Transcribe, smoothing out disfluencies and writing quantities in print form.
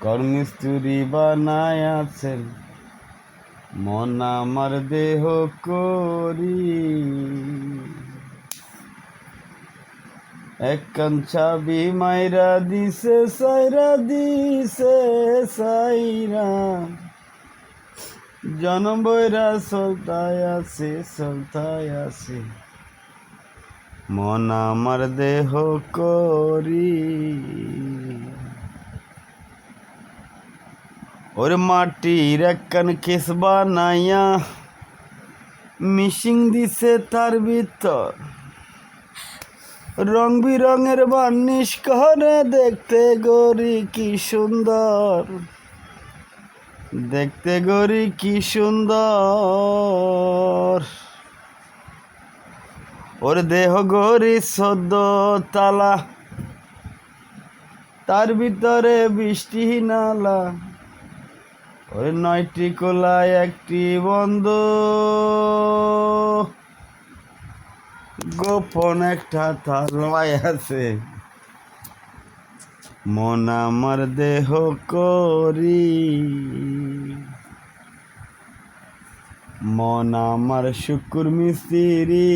কর্মস্তুরি বানায় আছেন মন আমার দেহ করি একখান চাবি মাইরা দিছে সাইরা জনম বইরা চলতায় আছে মন আমার দেহ করি ওর মাটির একখান কেস বানাইয়া মিশিং দিছে তার ভিতর রং বিরঙের বার্নিশ করে দেখতে গরি কি সুন্দর ওর দেহ গরি 14 তালা তার ভিতরে বৃষ্টি নালা ওর 9টি কোলায় একটি বন্ধ গোপন একটা তালায় আছে মন আমার দেহ করি মন আমার শুকুর মিস্ত্রি